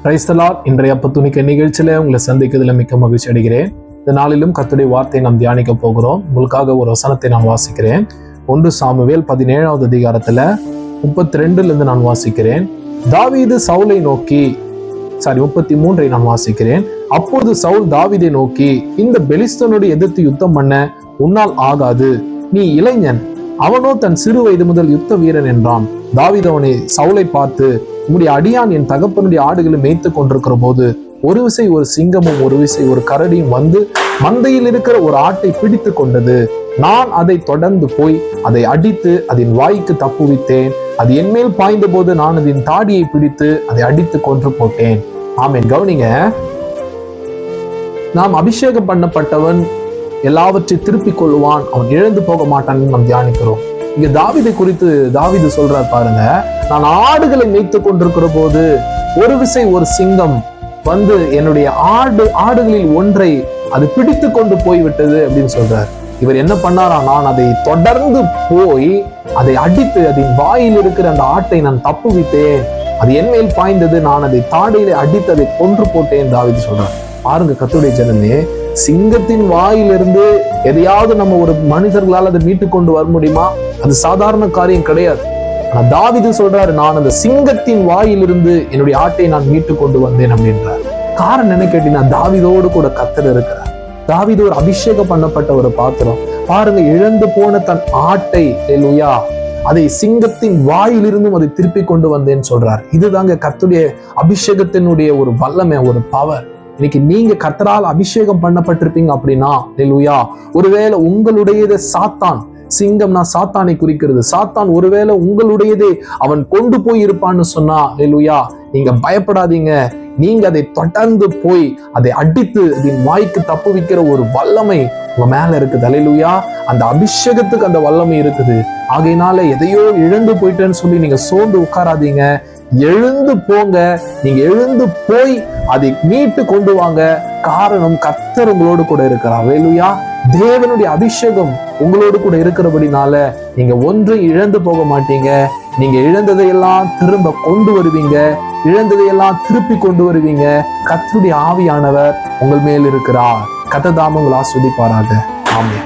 Praise the Lord. இன்றைய அப்பத்துணிக்க நிகழ்ச்சியில உங்களை சந்திக்கிறதுல மிக்க மகிழ்ச்சி அடைகிறேன். இந்த நாளிலும் கர்த்தருடைய வார்த்தையை நாம் தியானிக்க போகிறோம். உங்களுக்காக ஒரு வசனத்தை நான் வாசிக்கிறேன். 1 சாமுவேல் 17வது அதிகாரத்துல 32 நான் வாசிக்கிறேன். தாவீது சவுலை நோக்கி 33 நான் வாசிக்கிறேன். அப்போது சவுல் தாவீதை நோக்கி, இந்த பெலிஸ்தனோடு எதிர்த்து யுத்தம் பண்ண உன்னால் ஆகாது, நீ இளைஞன், அவனோ தன் சிறு வயது முதல் யுத்த வீரன் என்றான். தாவீது அவனை சவுலை பார்த்து, உம்முடைய அடியான் என் தகப்பனுடைய ஆடுகளை மேய்த்து கொண்டிருக்கிற போது ஒரு விசை ஒரு சிங்கமும் ஒரு விசை ஒரு கரடியும் வந்து மந்தையில் இருக்கிற ஒரு ஆட்டை பிடித்து கொண்டது. நான் அதை தொடர்ந்து போய் அதை அடித்து அதன் வாய்க்கு தப்புவித்தேன். அது என்மேல் பாய்ந்த போது நான் அதன் தாடியை பிடித்து அதை அடித்து கொன்று போட்டேன். ஆமென். கவனிங்க, நாம் அபிஷேகம் பண்ணப்பட்டவன் எல்லாவற்றையும் திருப்பிக் கொள்வான், அவன் இழந்து போக மாட்டான் நாம் தியானிக்கிறோம். இங்க தாவீதை குறித்து தாவீது சொல்றார் பாருங்க, நான் ஆடுகளை மேய்த்து கொண்டிருக்கிற போது ஒரு விசை ஒரு சிங்கம் வந்து என்னுடைய ஆடுகளில் ஒன்றை அது பிடித்து கொண்டு போய்விட்டது அப்படின்னு சொல்றார். இவர் என்ன பண்ணாரா, நான் அதை தொடர்ந்து போய் அதை அடித்து அதன் வாயில் இருக்கிற அந்த ஆட்டை நான் தப்புவித்தேன், அது என் மேல் பாய்ந்தது, நான் அதை தாடையில அடித்து அதை கொன்று போட்டேன் தாவீது சொல்றார். பாருங்க கர்த்தருடைய ஜனமே, சிங்கத்தின் வாயிலிருந்து எதையாவது நம்ம ஒரு மனிதர்களால் அதை மீட்டு கொண்டு வர முடியுமா? அது சாதாரண காரியம் கிடையாது. ஆனா தாவீது சொல்றாரு, நான் அந்த சிங்கத்தின் வாயிலிருந்து என்னுடைய ஆட்டை நான் மீட்டு கொண்டு வந்தேன் அப்படின்றார். காரணம் என்ன கேட்டீங்கன்னா, தாவீதோடு கூட கர்த்தர் இருக்கிறார். தாவீது ஒரு அபிஷேகம் பண்ணப்பட்ட ஒரு பாத்திரம். பாருங்க, இழந்து போன தன் ஆட்டை அதை சிங்கத்தின் வாயிலிருந்தும் அதை திருப்பி கொண்டு வந்தேன்னு சொல்றார். இதுதாங்க கர்த்தருடைய அபிஷேகத்தினுடைய ஒரு வல்லமை, ஒரு பவர். இன்னைக்கு நீங்க கர்த்தரால் அபிஷேகம் பண்ணப்பட்டிருப்பீங்க அப்படின்னா, ஒருவேளை உங்களுடையதை சாத்தான், சிங்கம்னா சாத்தானை குறிக்கிறது, சாத்தான் ஒருவேளை உங்களுடையதே அவன் கொண்டு போய் இருப்பான்னு சொன்னா, நீங்க பயப்படாதீங்க. நீங்க அதை தொடர்ந்து போய் அதை அடித்து அதன் வாய்க்கு தப்புவிக்கிற ஒரு வல்லமை உங்க மேல இருக்குது. அல்லேலூயா. அந்த அபிஷேகத்துக்கு அந்த வல்லமை இருக்குது. ஆகையினால எதையோ இழந்து போயிட்டேன்னு சொல்லி நீங்க சோர்ந்து உட்காராதீங்க. எழுந்து போங்க. நீங்க எழுந்து போய் அதை மீட்டு கொண்டு வாங்க. காரணம், கர்த்தர் உங்களோடு கூட இருக்கிறார். அல்லேலூயா. தேவனுடைய அபிஷேகம் உங்களோடு கூட இருக்கிறபடினால நீங்க ஒன்றை இழந்து போக மாட்டீங்க. நீங்க இழந்ததையெல்லாம் திரும்ப கொண்டு வருவீங்க. இழந்ததையெல்லாம் திருப்பி கொண்டு வருவீங்க. கர்த்தருடைய ஆவியானவர் உங்கள் மேல் இருக்கிறார். கர்த்தர் தாமே உங்களை ஆசீர்வதிப்பாராக. ஆமென்.